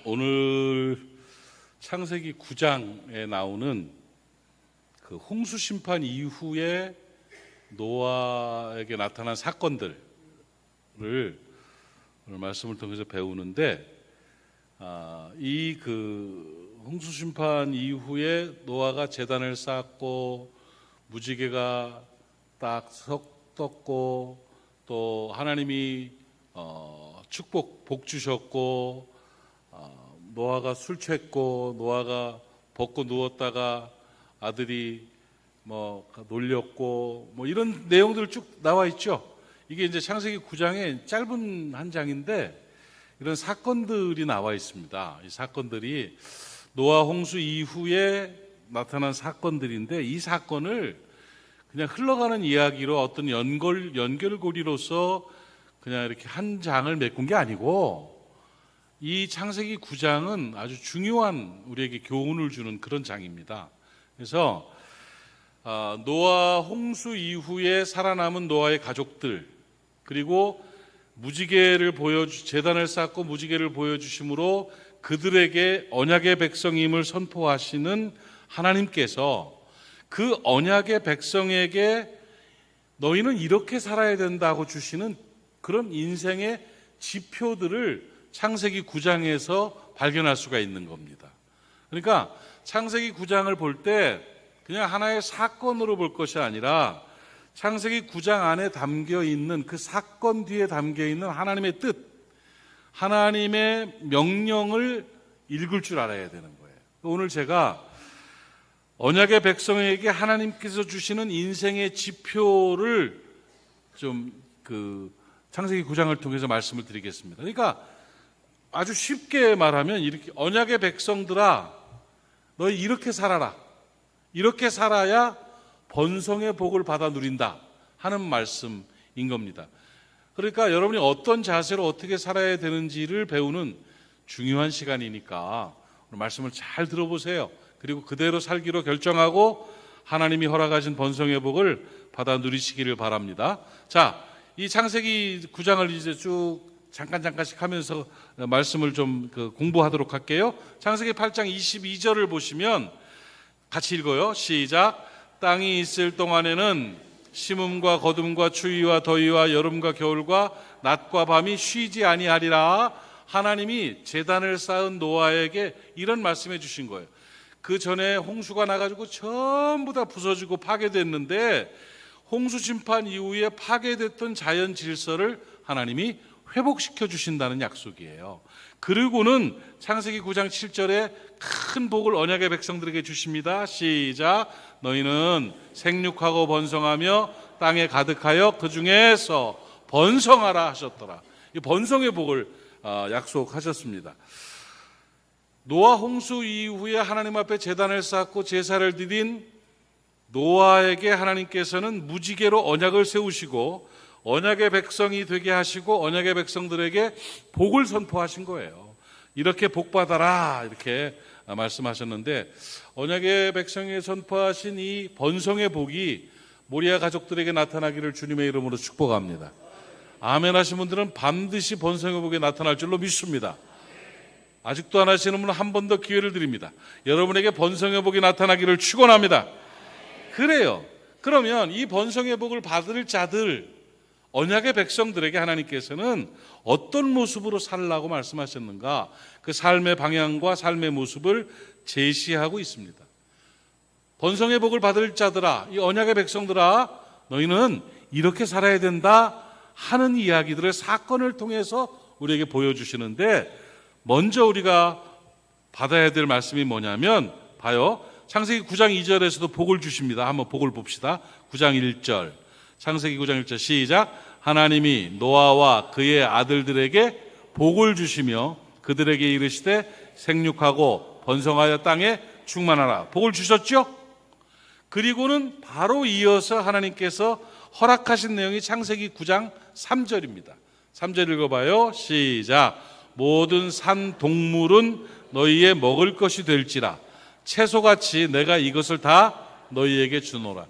오늘 창세기 9장에 나오는 그 홍수 심판 이후에 노아에게 나타난 사건들을 오늘 말씀을 통해서 배우는데, 이 그 홍수 심판 이후에 노아가 제단을 쌓고 무지개가 딱 떴고, 또 하나님이 복 주셨고, 노아가 술 취했고, 노아가 벗고 누웠다가 아들이 놀렸고, 이런 내용들 쭉 나와 있죠. 이게 이제 창세기 9장의 짧은 한 장인데 이런 사건들이 나와 있습니다. 이 사건들이 노아 홍수 이후에 나타난 사건들인데, 이 사건을 그냥 흘러가는 이야기로 어떤 연결고리로서 그냥 이렇게 한 장을 메꾼 게 아니고, 이 창세기 9장은 아주 중요한 우리에게 교훈을 주는 그런 장입니다. 그래서 노아 홍수 이후에 살아남은 노아의 가족들, 그리고 제단을 쌓고 무지개를 보여주심으로 그들에게 언약의 백성임을 선포하시는 하나님께서 그 언약의 백성에게 너희는 이렇게 살아야 된다고 주시는 그런 인생의 지표들을 창세기 9장에서 발견할 수가 있는 겁니다. 그러니까 창세기 9장을 볼 때 그냥 하나의 사건으로 볼 것이 아니라 창세기 9장 안에 담겨 있는 그 사건 뒤에 담겨 있는 하나님의 뜻, 하나님의 명령을 읽을 줄 알아야 되는 거예요. 오늘 제가 언약의 백성에게 하나님께서 주시는 인생의 지표를 좀 창세기 9장을 통해서 말씀을 드리겠습니다. 그러니까 아주 쉽게 말하면 이렇게, 언약의 백성들아, 너희 이렇게 살아라. 이렇게 살아야 번성의 복을 받아 누린다 하는 말씀인 겁니다. 그러니까 여러분이 어떤 자세로 어떻게 살아야 되는지를 배우는 중요한 시간이니까 오늘 말씀을 잘 들어보세요. 그리고 그대로 살기로 결정하고 하나님이 허락하신 번성의 복을 받아 누리시기를 바랍니다. 자, 이 창세기 9장을 이제 쭉 잠깐씩 하면서 말씀을 좀 공부하도록 할게요. 창세기 8장 22절을 보시면 같이 읽어요. 시작. 땅이 있을 동안에는 심음과 거둠과 추위와 더위와 여름과 겨울과 낮과 밤이 쉬지 아니하리라. 하나님이 제단을 쌓은 노아에게 이런 말씀해 주신 거예요. 그 전에 홍수가 나가지고 전부 다 부서지고 파괴됐는데, 홍수 심판 이후에 파괴됐던 자연 질서를 하나님이 회복시켜 주신다는 약속이에요. 그리고는 창세기 9장 7절에 큰 복을 언약의 백성들에게 주십니다. 시작. 너희는 생육하고 번성하며 땅에 가득하여 그 중에서 번성하라 하셨더라. 이 번성의 복을 약속하셨습니다. 노아 홍수 이후에 하나님 앞에 제단을 쌓고 제사를 드린 노아에게 하나님께서는 무지개로 언약을 세우시고 언약의 백성이 되게 하시고 언약의 백성들에게 복을 선포하신 거예요. 이렇게 복 받아라 이렇게 말씀하셨는데, 언약의 백성에 선포하신 이 번성의 복이 모리아 가족들에게 나타나기를 주님의 이름으로 축복합니다. 아멘 하신 분들은 반드시 번성의 복이 나타날 줄로 믿습니다. 아직도 안 하시는 분은 한 번 더 기회를 드립니다. 여러분에게 번성의 복이 나타나기를 축원합니다. 그래요. 그러면 이 번성의 복을 받을 자들, 언약의 백성들에게 하나님께서는 어떤 모습으로 살라고 말씀하셨는가, 그 삶의 방향과 삶의 모습을 제시하고 있습니다. 번성의 복을 받을 자들아, 이 언약의 백성들아, 너희는 이렇게 살아야 된다 하는 이야기들을 사건을 통해서 우리에게 보여주시는데, 먼저 우리가 받아야 될 말씀이 뭐냐면, 봐요. 창세기 9장 2절에서도 복을 주십니다. 한번 복을 봅시다. 9장 1절. 창세기 9장 1절 시작. 하나님이 노아와 그의 아들들에게 복을 주시며 그들에게 이르시되 생육하고 번성하여 땅에 충만하라. 복을 주셨죠? 그리고는 바로 이어서 하나님께서 허락하신 내용이 창세기 9장 3절입니다. 3절 읽어봐요. 시작. 모든 산 동물은 너희의 먹을 것이 될지라 채소같이 내가 이것을 다 너희에게 주노라.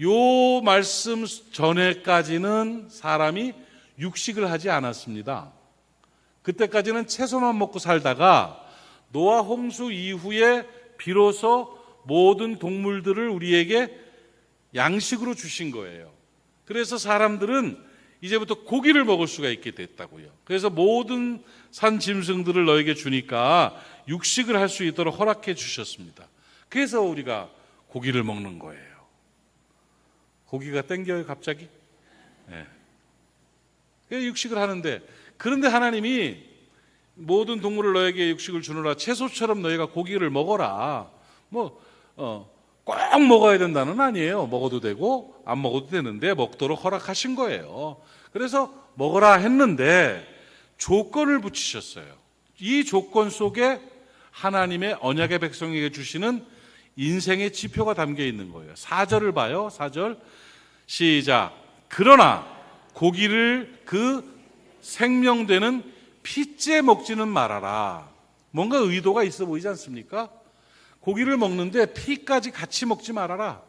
요 말씀 전에까지는 사람이 육식을 하지 않았습니다. 그때까지는 채소만 먹고 살다가 노아 홍수 이후에 비로소 모든 동물들을 우리에게 양식으로 주신 거예요. 그래서 사람들은 이제부터 고기를 먹을 수가 있게 됐다고요. 그래서 모든 산 짐승들을 너에게 주니까 육식을 할 수 있도록 허락해 주셨습니다. 그래서 우리가 고기를 먹는 거예요. 고기가 땡겨요 갑자기? 네. 육식을 하는데, 그런데 하나님이 모든 동물을 너에게 육식을 주느라 채소처럼 너희가 고기를 먹어라. 꼭 먹어야 된다는 아니에요. 먹어도 되고 안 먹어도 되는데 먹도록 허락하신 거예요. 그래서 먹어라 했는데 조건을 붙이셨어요. 이 조건 속에 하나님의 언약의 백성에게 주시는 인생의 지표가 담겨 있는 거예요. 4절을 봐요. 4절 시작. 그러나 고기를 그 생명되는 피째 먹지는 말아라. 뭔가 의도가 있어 보이지 않습니까? 고기를 먹는데 피까지 같이 먹지 말아라.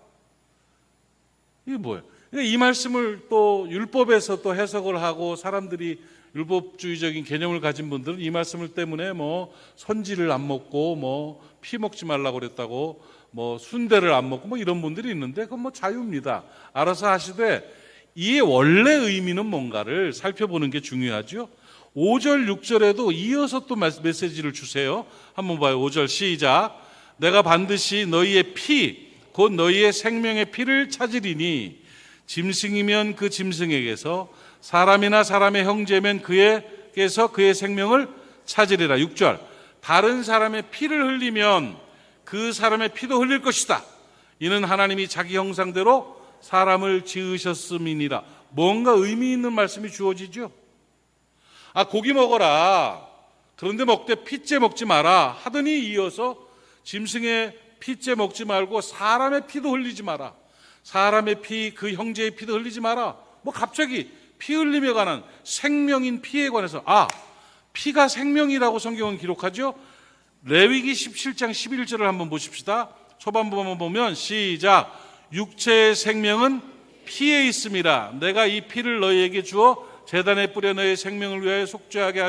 이게 뭐예요? 이 말씀을 또 율법에서 또 해석을 하고 사람들이 율법주의적인 개념을 가진 분들은 이 말씀을 때문에 선지를 안 먹고 피 먹지 말라고 그랬다고 순대를 안 먹고 이런 분들이 있는데 그건 자유입니다. 알아서 하시되 이 원래 의미는 뭔가를 살펴보는 게 중요하죠. 5절 6절에도 이어서 또 메시지를 주세요. 한번 봐요. 5절 시작. 내가 반드시 너희의 피 곧 너희의 생명의 피를 찾으리니 짐승이면 그 짐승에게서 사람이나 사람의 형제면 그에게서 그의 생명을 찾으리라. 6절 다른 사람의 피를 흘리면 그 사람의 피도 흘릴 것이다. 이는 하나님이 자기 형상대로 사람을 지으셨음이니라. 뭔가 의미 있는 말씀이 주어지죠. 고기 먹어라. 그런데 먹되 피째 먹지 마라 하더니 이어서 짐승의 피째 먹지 말고 사람의 피도 흘리지 마라. 사람의 피, 그 형제의 피도 흘리지 마라. 갑자기 피 흘림에 관한 생명인 피에 관해서 피가 생명이라고 성경은 기록하죠. 레위기 17장 11절을 한번 보십시다. 초반부만 보면 시작. 육체의 생명은 피에 있음이라. 내가 이 피를 너희에게 주어 제단에 뿌려 너희의 생명을 위하여 속죄하게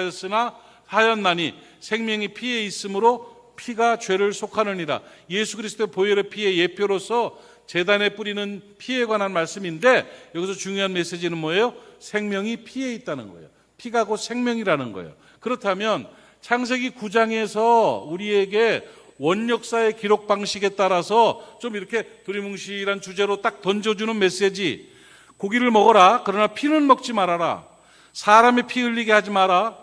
하였나니 생명이 피에 있으므로 피가 죄를 속하느니라. 예수 그리스도의 보혈의 피의 예표로서 제단에 뿌리는 피에 관한 말씀인데 여기서 중요한 메시지는 뭐예요? 생명이 피에 있다는 거예요. 피가 곧 생명이라는 거예요. 그렇다면 창세기 9장에서 우리에게 원역사의 기록 방식에 따라서 좀 이렇게 두리뭉실한 주제로 딱 던져주는 메시지. 고기를 먹어라. 그러나 피는 먹지 말아라. 사람의 피 흘리게 하지 마라.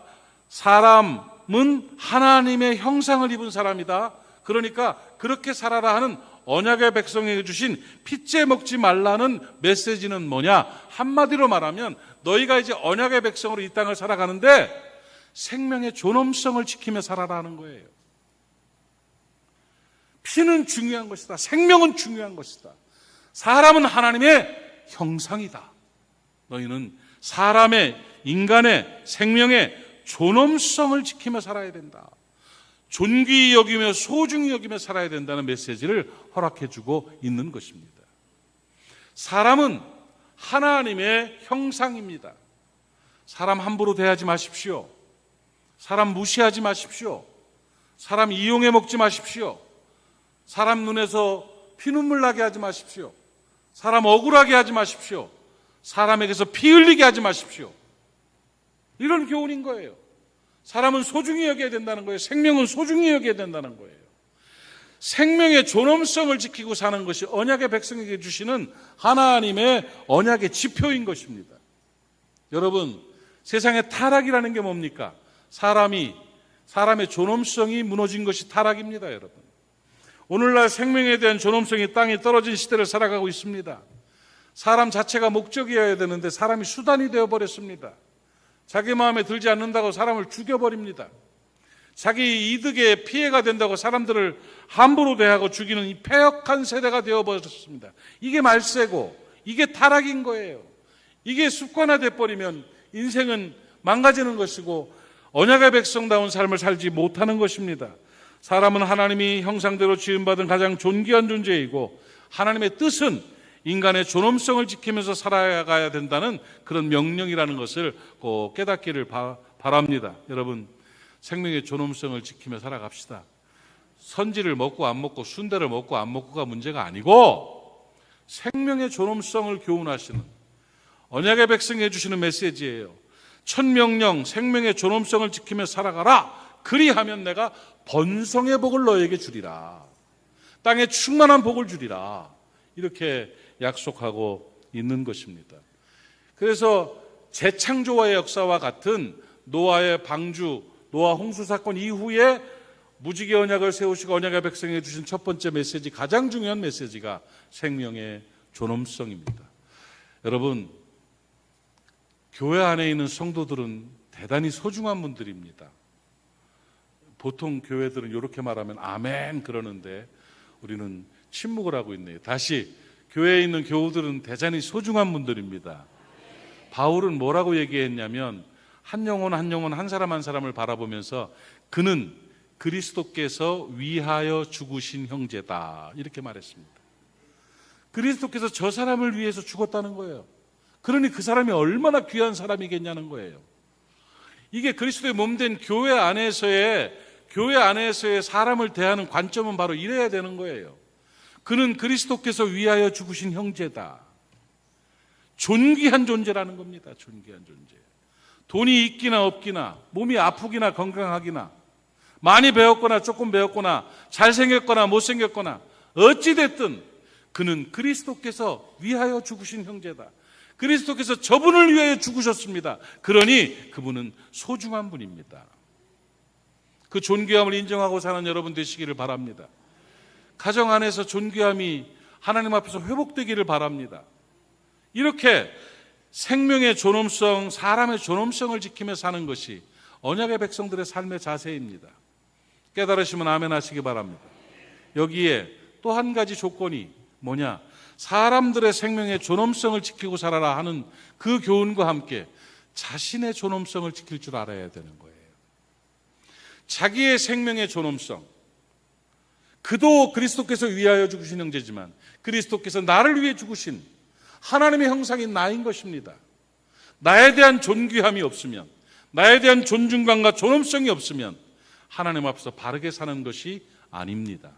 사람은 하나님의 형상을 입은 사람이다. 그러니까 그렇게 살아라 하는 언약의 백성에게 주신 피째 먹지 말라는 메시지는 뭐냐? 한마디로 말하면 너희가 이제 언약의 백성으로 이 땅을 살아가는데 생명의 존엄성을 지키며 살아라 하는 거예요. 피는 중요한 것이다. 생명은 중요한 것이다. 사람은 하나님의 형상이다. 너희는 사람의, 인간의 생명의 존엄성을 지키며 살아야 된다. 존귀히 여기며 소중히 여기며 살아야 된다는 메시지를 허락해주고 있는 것입니다. 사람은 하나님의 형상입니다. 사람 함부로 대하지 마십시오. 사람 무시하지 마십시오. 사람 이용해 먹지 마십시오. 사람 눈에서 피눈물 나게 하지 마십시오. 사람 억울하게 하지 마십시오. 사람에게서 피 흘리게 하지 마십시오. 이런 교훈인 거예요. 사람은 소중히 여겨야 된다는 거예요. 생명은 소중히 여겨야 된다는 거예요. 생명의 존엄성을 지키고 사는 것이 언약의 백성에게 주시는 하나님의 언약의 지표인 것입니다. 여러분, 세상의 타락이라는 게 뭡니까? 사람의 존엄성이 무너진 것이 타락입니다, 여러분. 오늘날 생명에 대한 존엄성이 땅에 떨어진 시대를 살아가고 있습니다. 사람 자체가 목적이어야 되는데 사람이 수단이 되어버렸습니다. 자기 마음에 들지 않는다고 사람을 죽여버립니다. 자기 이득에 피해가 된다고 사람들을 함부로 대하고 죽이는 이 패역한 세대가 되어버렸습니다. 이게 말세고 이게 타락인 거예요. 이게 습관화돼 버리면 인생은 망가지는 것이고 언약의 백성다운 삶을 살지 못하는 것입니다. 사람은 하나님이 형상대로 지음받은 가장 존귀한 존재이고 하나님의 뜻은 인간의 존엄성을 지키면서 살아가야 된다는 그런 명령이라는 것을 꼭 깨닫기를 바랍니다. 여러분, 생명의 존엄성을 지키며 살아갑시다. 선지를 먹고 안 먹고 순대를 먹고 안 먹고가 문제가 아니고 생명의 존엄성을 교훈하시는 언약의 백성이 해주시는 메시지예요. 첫 명령 생명의 존엄성을 지키며 살아가라. 그리하면 내가 번성의 복을 너에게 주리라. 땅에 충만한 복을 주리라. 이렇게 약속하고 있는 것입니다. 그래서 재창조와의 역사와 같은 노아의 방주, 노아 홍수 사건 이후에 무지개 언약을 세우시고 언약의 백성에게 주신 첫 번째 메시지, 가장 중요한 메시지가 생명의 존엄성입니다. 여러분, 교회 안에 있는 성도들은 대단히 소중한 분들입니다. 보통 교회들은 이렇게 말하면 아멘 그러는데 우리는 침묵을 하고 있네요. 다시, 교회에 있는 교우들은 대단히 소중한 분들입니다. 바울은 뭐라고 얘기했냐면 한 영혼 한 영혼 한 사람 한 사람을 바라보면서 그는 그리스도께서 위하여 죽으신 형제다 이렇게 말했습니다. 그리스도께서 저 사람을 위해서 죽었다는 거예요. 그러니 그 사람이 얼마나 귀한 사람이겠냐는 거예요. 이게 그리스도의 몸된 교회 안에서의 사람을 대하는 관점은 바로 이래야 되는 거예요. 그는 그리스도께서 위하여 죽으신 형제다. 존귀한 존재라는 겁니다. 존귀한 존재. 돈이 있기나 없기나, 몸이 아프기나 건강하기나, 많이 배웠거나 조금 배웠거나, 잘생겼거나 못생겼거나, 어찌됐든 그는 그리스도께서 위하여 죽으신 형제다. 그리스도께서 저분을 위하여 죽으셨습니다. 그러니 그분은 소중한 분입니다. 그 존귀함을 인정하고 사는 여러분 되시기를 바랍니다. 가정 안에서 존귀함이 하나님 앞에서 회복되기를 바랍니다. 이렇게 생명의 존엄성, 사람의 존엄성을 지키며 사는 것이 언약의 백성들의 삶의 자세입니다. 깨달으시면 아멘 하시기 바랍니다. 여기에 또 한 가지 조건이 뭐냐? 사람들의 생명의 존엄성을 지키고 살아라 하는 그 교훈과 함께 자신의 존엄성을 지킬 줄 알아야 되는 거예요. 자기의 생명의 존엄성. 그도 그리스도께서 위하여 죽으신 형제지만 그리스도께서 나를 위해 죽으신 하나님의 형상인 나인 것입니다. 나에 대한 존귀함이 없으면, 나에 대한 존중감과 존엄성이 없으면 하나님 앞에서 바르게 사는 것이 아닙니다.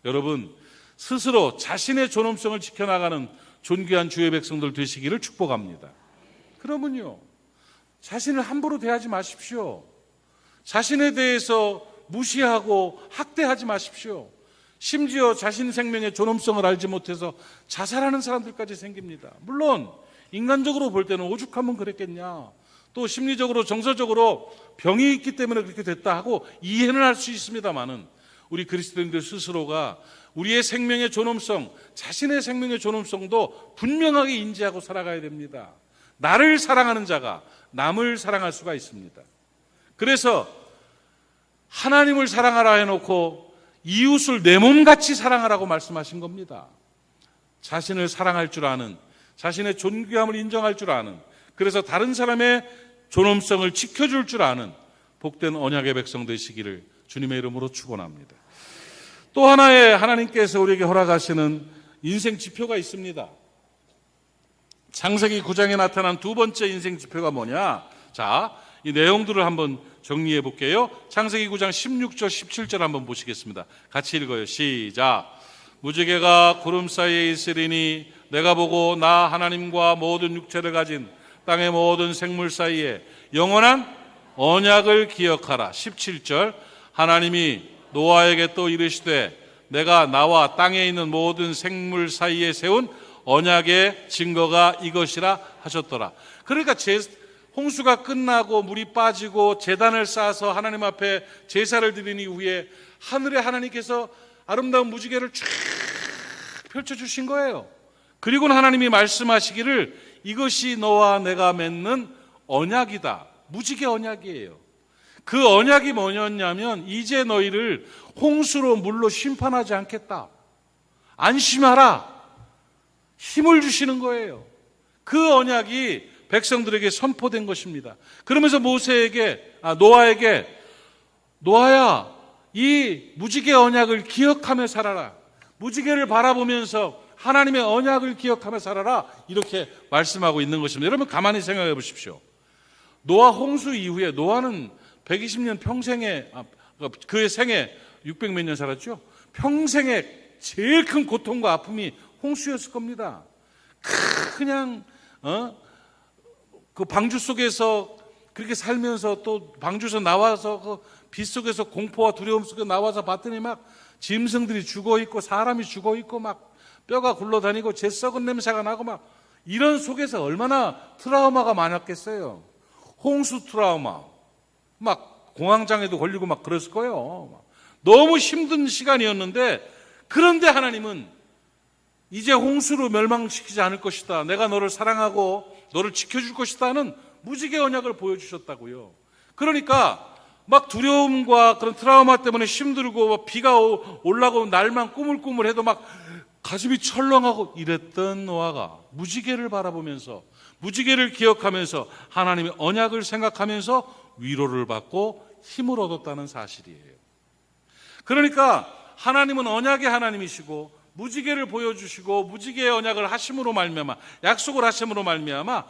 여러분, 스스로 자신의 존엄성을 지켜나가는 존귀한 주의 백성들 되시기를 축복합니다. 그러면요, 자신을 함부로 대하지 마십시오. 자신에 대해서 무시하고 학대하지 마십시오. 심지어 자신 생명의 존엄성을 알지 못해서 자살하는 사람들까지 생깁니다. 물론 인간적으로 볼 때는 오죽하면 그랬겠냐, 또 심리적으로 정서적으로 병이 있기 때문에 그렇게 됐다 하고 이해는 할 수 있습니다만은 우리 그리스도인들 스스로가 우리의 생명의 존엄성, 자신의 생명의 존엄성도 분명하게 인지하고 살아가야 됩니다. 나를 사랑하는 자가 남을 사랑할 수가 있습니다. 그래서 하나님을 사랑하라 해놓고 이웃을 내 몸같이 사랑하라고 말씀하신 겁니다. 자신을 사랑할 줄 아는, 자신의 존귀함을 인정할 줄 아는, 그래서 다른 사람의 존엄성을 지켜줄 줄 아는 복된 언약의 백성 되시기를 주님의 이름으로 축원합니다. 또 하나의 하나님께서 우리에게 허락하시는 인생 지표가 있습니다. 창세기 9장에 나타난 두 번째 인생 지표가 뭐냐? 자, 이 내용들을 한번 정리해 볼게요. 창세기 9장 16절 17절 한번 보시겠습니다. 같이 읽어요. 시작. 무지개가 구름 사이에 있으리니 내가 보고 나 하나님과 모든 육체를 가진 땅의 모든 생물 사이에 영원한 언약을 기억하라. 17절. 하나님이 노아에게 또 이르시되 내가 나와 땅에 있는 모든 생물 사이에 세운 언약의 증거가 이것이라 하셨더라. 그러니까 홍수가 끝나고 물이 빠지고 제단을 쌓아서 하나님 앞에 제사를 드린 이후에 하늘에 하나님께서 아름다운 무지개를 쫙 펼쳐주신 거예요. 그리고는 하나님이 말씀하시기를 이것이 너와 내가 맺는 언약이다. 무지개 언약이에요. 그 언약이 뭐였냐면 이제 너희를 홍수로 물로 심판하지 않겠다. 안심하라. 힘을 주시는 거예요. 그 언약이 백성들에게 선포된 것입니다. 그러면서 노아에게 노아야, 이 무지개 언약을 기억하며 살아라. 무지개를 바라보면서 하나님의 언약을 기억하며 살아라. 이렇게 말씀하고 있는 것입니다. 여러분 가만히 생각해 보십시오. 노아 홍수 이후에 노아는 120년 평생에 그의 생에 600 몇 년 살았죠. 평생에 제일 큰 고통과 아픔이 홍수였을 겁니다. 그냥 그 방주 속에서 그렇게 살면서 또 방주에서 나와서 그 빛 속에서 공포와 두려움 속에 나와서 봤더니 막 짐승들이 죽어 있고 사람이 죽어 있고 막 뼈가 굴러다니고 제 썩은 냄새가 나고 막 이런 속에서 얼마나 트라우마가 많았겠어요. 홍수 트라우마, 막 공황장애도 걸리고 막 그랬을 거예요. 너무 힘든 시간이었는데, 그런데 하나님은 이제 홍수로 멸망시키지 않을 것이다, 내가 너를 사랑하고 너를 지켜줄 것이다 하는 무지개 언약을 보여주셨다고요. 그러니까 막 두려움과 그런 트라우마 때문에 힘들고 막 비가 올라고 날만 꾸물꾸물해도 막 가슴이 철렁하고 이랬던 노아가 무지개를 바라보면서, 무지개를 기억하면서 하나님의 언약을 생각하면서 위로를 받고 힘을 얻었다는 사실이에요. 그러니까 하나님은 언약의 하나님이시고 무지개를 보여주시고 무지개의 언약을 하심으로 말미암아, 약속을 하심으로 말미암아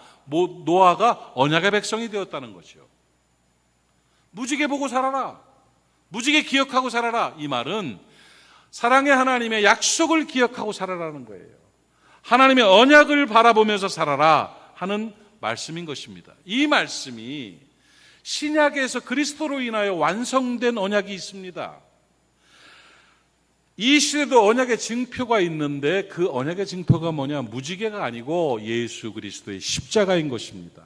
노아가 언약의 백성이 되었다는 거죠. 무지개 보고 살아라, 무지개 기억하고 살아라, 이 말은 사랑의 하나님의 약속을 기억하고 살아라는 거예요. 하나님의 언약을 바라보면서 살아라 하는 말씀인 것입니다. 이 말씀이 신약에서 그리스도로 인하여 완성된 언약이 있습니다. 이 시대도 언약의 증표가 있는데 그 언약의 증표가 뭐냐? 무지개가 아니고 예수 그리스도의 십자가인 것입니다.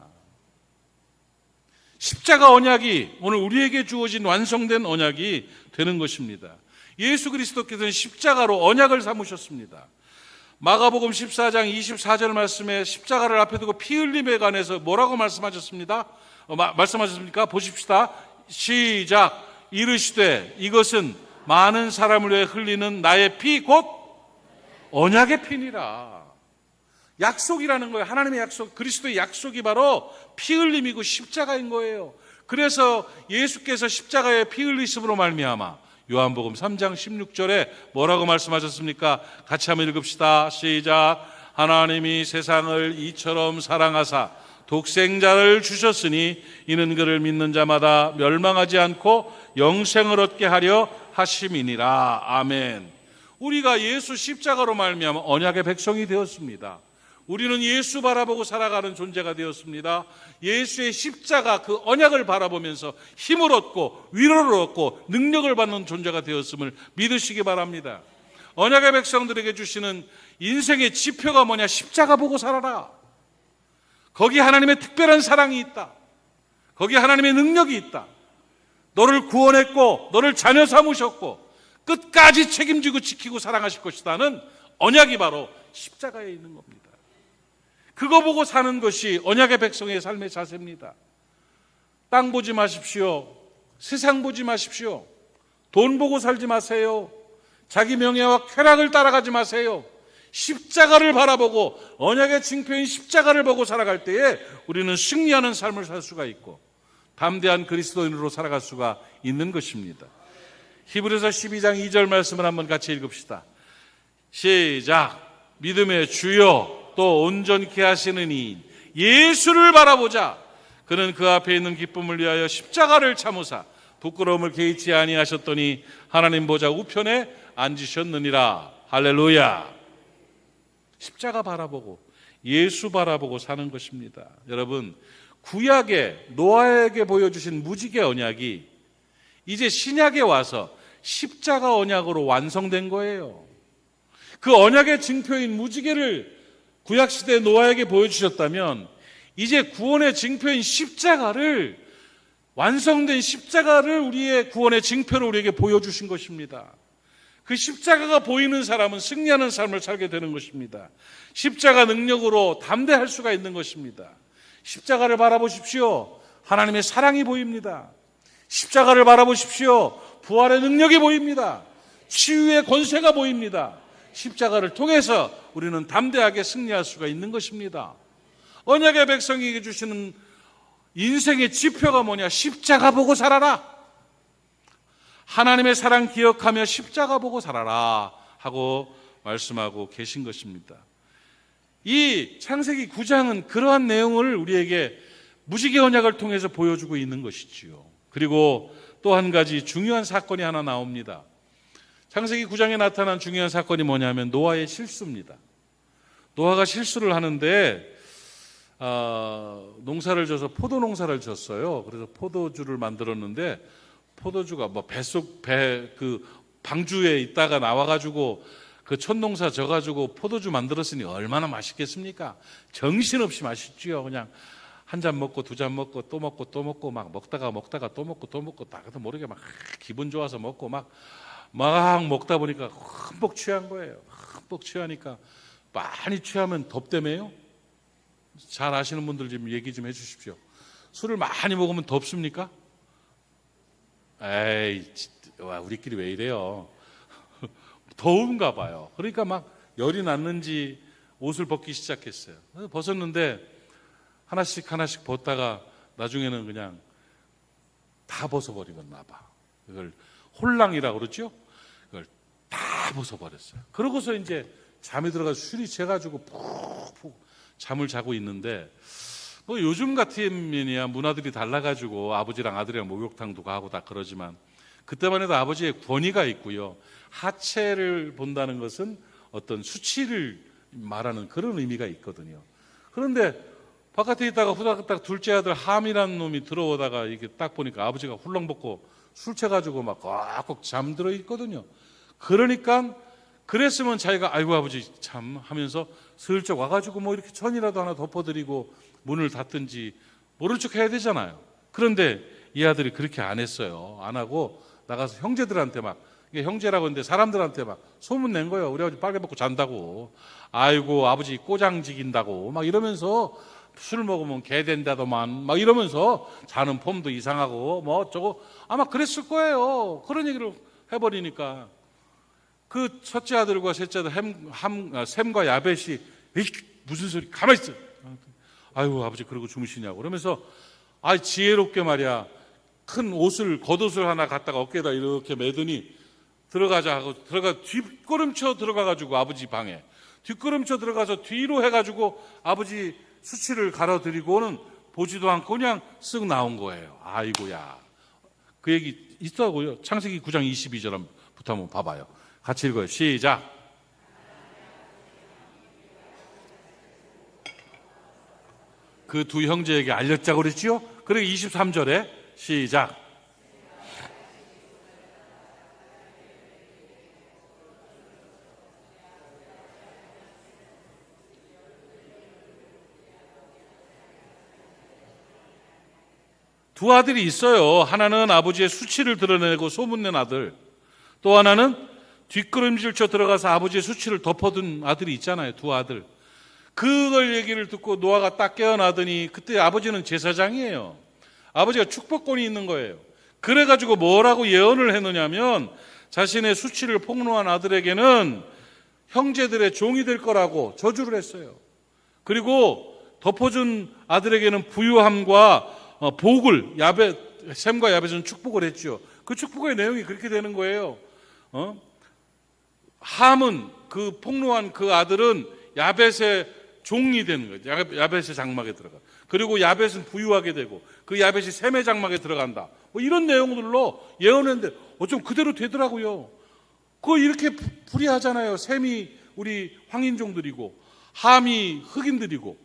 십자가 언약이 오늘 우리에게 주어진 완성된 언약이 되는 것입니다. 예수 그리스도께서는 십자가로 언약을 삼으셨습니다. 마가복음 14장 24절 말씀에 십자가를 앞에 두고 피 흘림에 관해서 뭐라고 말씀하셨습니까? 보십시다. 시작. 이르시되 이것은 많은 사람을 위해 흘리는 나의 피 곧 언약의 피니라. 약속이라는 거예요. 하나님의 약속, 그리스도의 약속이 바로 피 흘림이고 십자가인 거예요. 그래서 예수께서 십자가에 피 흘리심으로 말미암아 요한복음 3장 16절에 뭐라고 말씀하셨습니까? 같이 한번 읽읍시다. 시작. 하나님이 세상을 이처럼 사랑하사 독생자를 주셨으니 이는 그를 믿는 자마다 멸망하지 않고 영생을 얻게 하려 하심이니라. 아멘. 우리가 예수 십자가로 말미암아 언약의 백성이 되었습니다. 우리는 예수 바라보고 살아가는 존재가 되었습니다. 예수의 십자가 그 언약을 바라보면서 힘을 얻고 위로를 얻고 능력을 받는 존재가 되었음을 믿으시기 바랍니다. 언약의 백성들에게 주시는 인생의 지표가 뭐냐? 십자가 보고 살아라. 거기 하나님의 특별한 사랑이 있다. 거기 하나님의 능력이 있다. 너를 구원했고 너를 자녀 삼으셨고 끝까지 책임지고 지키고 사랑하실 것이다는 언약이 바로 십자가에 있는 겁니다. 그거 보고 사는 것이 언약의 백성의 삶의 자세입니다. 땅 보지 마십시오. 세상 보지 마십시오. 돈 보고 살지 마세요. 자기 명예와 쾌락을 따라가지 마세요. 십자가를 바라보고 언약의 징표인 십자가를 보고 살아갈 때에 우리는 승리하는 삶을 살 수가 있고 담대한 그리스도인으로 살아갈 수가 있는 것입니다. 히브리서 12장 2절 말씀을 한번 같이 읽읍시다. 시작. 믿음의 주여 또 온전케 하시는 이인 예수를 바라보자. 그는 그 앞에 있는 기쁨을 위하여 십자가를 참으사 부끄러움을 개의치 아니하셨더니 하나님 보좌 우편에 앉으셨느니라. 할렐루야. 십자가 바라보고 예수 바라보고 사는 것입니다. 여러분, 구약에 노아에게 보여주신 무지개 언약이 이제 신약에 와서 십자가 언약으로 완성된 거예요. 그 언약의 증표인 무지개를 구약시대 노아에게 보여주셨다면 이제 구원의 증표인 십자가를, 완성된 십자가를 우리의 구원의 증표로 우리에게 보여주신 것입니다. 그 십자가가 보이는 사람은 승리하는 삶을 살게 되는 것입니다. 십자가 능력으로 담대할 수가 있는 것입니다. 십자가를 바라보십시오. 하나님의 사랑이 보입니다. 십자가를 바라보십시오. 부활의 능력이 보입니다. 치유의 권세가 보입니다. 십자가를 통해서 우리는 담대하게 승리할 수가 있는 것입니다. 언약의 백성에게 주시는 인생의 지표가 뭐냐? 십자가 보고 살아라. 하나님의 사랑 기억하며 십자가 보고 살아라 하고 말씀하고 계신 것입니다. 이 창세기 9장은 그러한 내용을 우리에게 무지개 언약을 통해서 보여주고 있는 것이지요. 그리고 또 한 가지 중요한 사건이 하나 나옵니다. 창세기 9장에 나타난 중요한 사건이 뭐냐면 노아의 실수입니다. 노아가 실수를 하는데 농사를 져서 포도 농사를 졌어요. 그래서 포도주를 만들었는데 포도주가 뭐 그 방주에 있다가 나와가지고 그 촌농사 져가지고 포도주 만들었으니 얼마나 맛있겠습니까? 정신없이 맛있지요. 그냥 한 잔 먹고 두 잔 먹고 또 먹고 또 먹고 막 먹다가 또 먹고 또 먹고 나도 모르게 막 기분 좋아서 먹고 막 먹다 보니까 흠뻑 취한 거예요. 흠뻑 취하니까 많이 취하면 덥다며요? 잘 아시는 분들 좀 얘기 좀 해주십시오. 술을 많이 먹으면 덥습니까? 에이, 우리끼리 왜 이래요? 더운가 봐요. 그러니까 막 열이 났는지 옷을 벗기 시작했어요. 벗었는데 하나씩 벗다가 나중에는 그냥 다 벗어버리겠나 봐. 이걸 홀랑이라고 그러죠? 그걸 다 벗어버렸어요. 그러고서 이제 잠이 들어가서 술이 채가지고 푹푹 잠을 자고 있는데 뭐 요즘 같으면이야 문화들이 달라가지고 아버지랑 아들이랑 목욕탕도 가고 다 그러지만 그때만 해도 아버지의 권위가 있고요. 하체를 본다는 것은 어떤 수치를 말하는 그런 의미가 있거든요. 그런데 바깥에 있다가 후다닥 둘째 아들 함이라는 놈이 들어오다가 이렇게 딱 보니까 아버지가 훌렁 벗고 술 채가지고 막 꽉꽉 잠들어 있거든요. 그러니까 그랬으면 자기가 아이고 아버지 참 하면서 슬쩍 와가지고 뭐 이렇게 천이라도 하나 덮어드리고 문을 닫든지 모른 척 해야 되잖아요. 그런데 이 아들이 그렇게 안 했어요. 안 하고 나가서 형제들한테 막 이게 형제라고 했는데 사람들한테 막 소문 낸 거예요. 우리 아버지 빨개 먹고 잔다고. 아이고 아버지 꼬장지긴다고 막 이러면서 술 먹으면 개 된다더만 막 이러면서 자는 폼도 이상하고 뭐 어쩌고 아마 그랬을 거예요. 그런 얘기를 해버리니까 그 첫째 아들과 셋째 아들 셈과 야벳이 무슨 소리 가만히 있어. 아유 아버지 그러고 주무시냐고 그러면서 지혜롭게 말이야 큰 옷을 겉옷을 하나 갖다가 어깨에다 이렇게 매더니 들어가자 하고 뒷걸음쳐 들어가가지고 아버지 방에 뒷걸음쳐 들어가서 뒤로 해가지고 아버지 수치를 갈아드리고는 보지도 않고 그냥 쓱 나온 거예요. 아이고야. 그 얘기 있더라고요. 창세기 9장 22절부터 한번 봐봐요. 같이 읽어요. 시작. 그 두 형제에게 알렸자고 그랬지요? 그리고 23절에 시작. 두 아들이 있어요. 하나는 아버지의 수치를 드러내고 소문낸 아들, 또 하나는 뒷걸음질 쳐 들어가서 아버지의 수치를 덮어둔 아들이 있잖아요. 두 아들. 그걸 얘기를 듣고 노아가 딱 깨어나더니 그때 아버지는 제사장이에요. 아버지가 축복권이 있는 거예요. 그래가지고 뭐라고 예언을 했느냐면 자신의 수치를 폭로한 아들에게는 형제들의 종이 될 거라고 저주를 했어요. 그리고 덮어준 아들에게는 부유함과 복을 셈과 야벳은 축복을 했죠. 그 축복의 내용이 그렇게 되는 거예요. 함은 그 폭로한 그 아들은 야벳의 종이 되는 거예요. 야벳의 장막에 들어가. 그리고 야벳은 부유하게 되고 그 야벳이 셈의 장막에 들어간다. 뭐 이런 내용들로 예언했는데 어쩜 그대로 되더라고요. 그거 이렇게 불이하잖아요. 셈이 우리 황인종들이고 함이 흑인들이고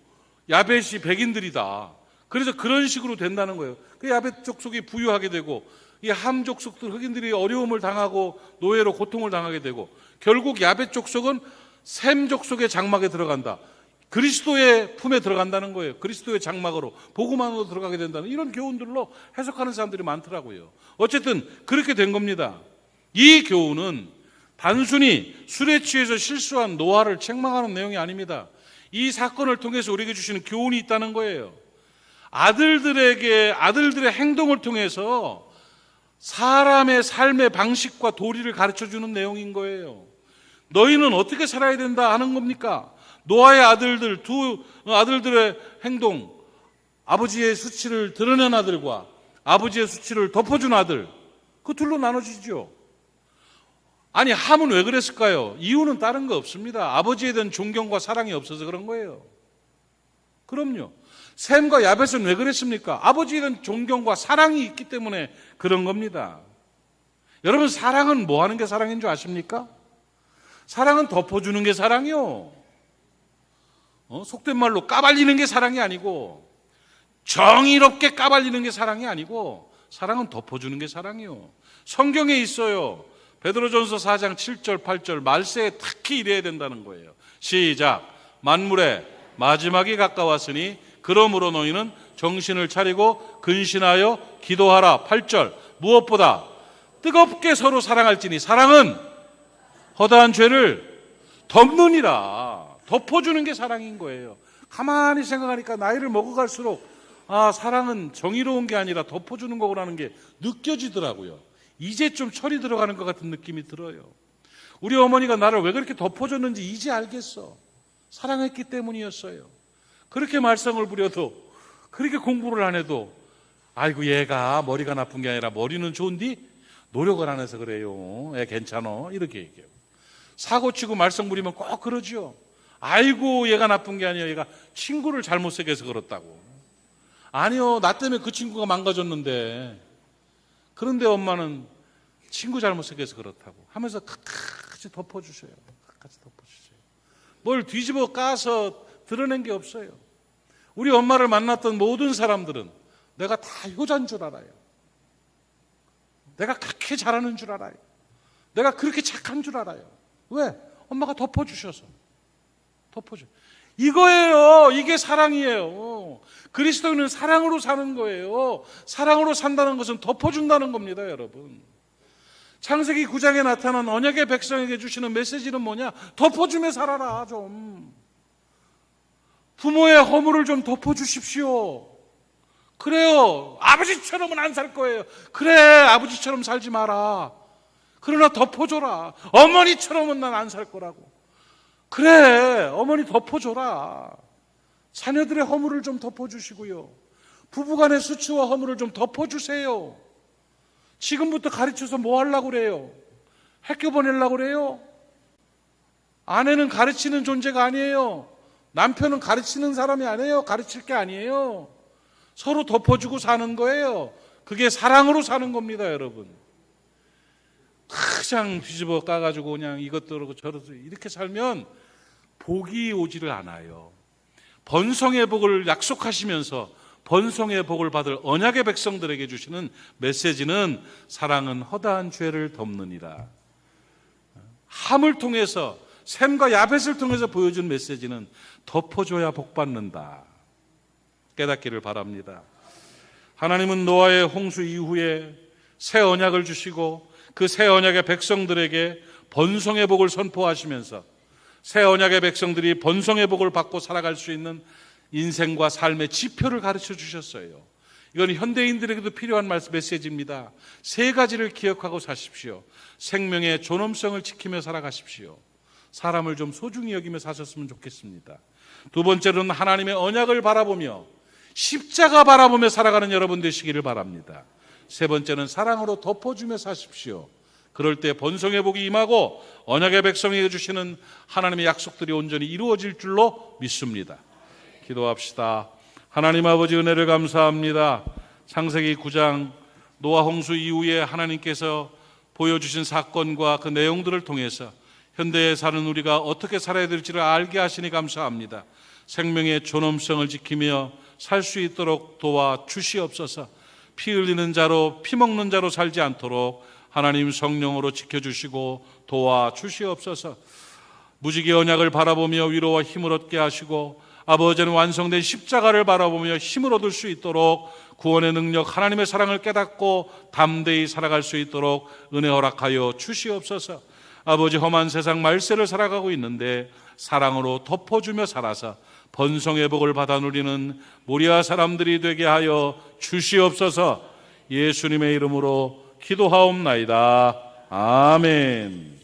야벳이 백인들이다. 그래서 그런 식으로 된다는 거예요. 그 야벳 족속이 부유하게 되고 이 함 족속들 흑인들이 어려움을 당하고 노예로 고통을 당하게 되고 결국 야벳 족속은 셈 족속의 장막에 들어간다. 그리스도의 품에 들어간다는 거예요. 그리스도의 장막으로 복음 안으로 들어가게 된다는 이런 교훈들로 해석하는 사람들이 많더라고요. 어쨌든 그렇게 된 겁니다. 이 교훈은 단순히 술에 취해서 실수한 노아를 책망하는 내용이 아닙니다. 이 사건을 통해서 우리에게 주시는 교훈이 있다는 거예요. 아들들의 행동을 통해서 사람의 삶의 방식과 도리를 가르쳐주는 내용인 거예요. 너희는 어떻게 살아야 된다 하는 겁니까? 노아의 아들들, 두 아들들의 행동, 아버지의 수치를 드러낸 아들과 아버지의 수치를 덮어준 아들, 그 둘로 나눠지죠. 아니 함은 왜 그랬을까요? 이유는 다른 거 없습니다. 아버지에 대한 존경과 사랑이 없어서 그런 거예요. 그럼요. 셈과 야벳은 왜 그랬습니까? 아버지에 대한 존경과 사랑이 있기 때문에 그런 겁니다. 여러분, 사랑은 뭐 하는 게 사랑인 줄 아십니까? 사랑은 덮어주는 게 사랑이요. 속된 말로 까발리는 게 사랑이 아니고, 정의롭게 까발리는 게 사랑이 아니고, 사랑은 덮어주는 게 사랑이요. 성경에 있어요. 베드로전서 4장 7절 8절 말세에 특히 이래야 된다는 거예요. 시작. 만물의 마지막이 가까웠으니 그러므로 너희는 정신을 차리고 근신하여 기도하라. 8절. 무엇보다 뜨겁게 서로 사랑할지니 사랑은 허다한 죄를 덮느니라. 덮어주는 게 사랑인 거예요. 가만히 생각하니까 나이를 먹어갈수록 사랑은 정의로운 게 아니라 덮어주는 거라는 게 느껴지더라고요. 이제 좀 철이 들어가는 것 같은 느낌이 들어요. 우리 어머니가 나를 왜 그렇게 덮어줬는지 이제 알겠어. 사랑했기 때문이었어요. 그렇게 말썽을 부려도, 그렇게 공부를 안 해도, 아이고 얘가 머리가 나쁜 게 아니라 머리는 좋은데 노력을 안 해서 그래요. 얘 괜찮아. 이렇게 얘기해요. 사고치고 말썽 부리면 꼭 그러죠. 아이고 얘가 나쁜 게 아니라 얘가 친구를 잘못 새겨서 그렇다고. 아니요, 나 때문에 그 친구가 망가졌는데. 그런데 엄마는 친구 잘못 새겨서 그렇다고 하면서 끝까지 덮어주셔요. 끝까지 덮어주세요. 뭘 뒤집어 까서 드러낸 게 없어요. 우리 엄마를 만났던 모든 사람들은 내가 다 효자인 줄 알아요. 내가 그렇게 잘하는 줄 알아요. 내가 그렇게 착한 줄 알아요. 왜? 엄마가 덮어주셔서. 덮어줘. 이거예요. 이게 사랑이에요. 그리스도인은 사랑으로 사는 거예요. 사랑으로 산다는 것은 덮어준다는 겁니다, 여러분. 창세기 9장에 나타난 언약의 백성에게 주시는 메시지는 뭐냐? 덮어주며 살아라, 좀. 부모의 허물을 좀 덮어주십시오. 그래요. 아버지처럼은 안 살 거예요. 그래, 아버지처럼 살지 마라. 그러나 덮어줘라. 어머니처럼은 난 안 살 거라고. 그래, 어머니 덮어줘라. 자녀들의 허물을 좀 덮어주시고요. 부부간의 수치와 허물을 좀 덮어주세요. 지금부터 가르쳐서 뭐 하려고 그래요? 학교 보내려고 그래요? 아내는 가르치는 존재가 아니에요. 남편은 가르치는 사람이 아니에요. 가르칠 게 아니에요. 서로 덮어주고 사는 거예요. 그게 사랑으로 사는 겁니다, 여러분. 그냥 뒤집어 까가지고 그냥 이것저것 저것도 이렇게 살면 복이 오지를 않아요. 번성의 복을 약속하시면서 번성의 복을 받을 언약의 백성들에게 주시는 메시지는 사랑은 허다한 죄를 덮느니라. 함을 통해서, 셈과 야벳을 통해서 보여준 메시지는 덮어줘야 복받는다. 깨닫기를 바랍니다. 하나님은 노아의 홍수 이후에 새 언약을 주시고 그 새 언약의 백성들에게 번성의 복을 선포하시면서 새 언약의 백성들이 번성의 복을 받고 살아갈 수 있는 인생과 삶의 지표를 가르쳐 주셨어요. 이건 현대인들에게도 필요한 메시지입니다. 세 가지를 기억하고 사십시오. 생명의 존엄성을 지키며 살아가십시오. 사람을 좀 소중히 여기며 사셨으면 좋겠습니다. 두 번째로는 하나님의 언약을 바라보며 십자가 바라보며 살아가는 여러분 되시기를 바랍니다. 세 번째는 사랑으로 덮어주며 사십시오. 그럴 때 번성의 복이 임하고 언약의 백성에게 주시는 하나님의 약속들이 온전히 이루어질 줄로 믿습니다. 기도합시다. 하나님 아버지, 은혜를 감사합니다. 창세기 9장 노아 홍수 이후에 하나님께서 보여주신 사건과 그 내용들을 통해서 현대에 사는 우리가 어떻게 살아야 될지를 알게 하시니 감사합니다. 생명의 존엄성을 지키며 살 수 있도록 도와 주시옵소서. 피 흘리는 자로, 피 먹는 자로 살지 않도록 하나님 성령으로 지켜주시고 도와 주시옵소서. 무지개 언약을 바라보며 위로와 힘을 얻게 하시고 아버지는 완성된 십자가를 바라보며 힘을 얻을 수 있도록 구원의 능력, 하나님의 사랑을 깨닫고 담대히 살아갈 수 있도록 은혜 허락하여 주시옵소서. 아버지, 험한 세상 말세를 살아가고 있는데 사랑으로 덮어주며 살아서 번성의 복을 받아 누리는 모리아 사람들이 되게 하여 주시옵소서. 예수님의 이름으로 기도하옵나이다. 아멘.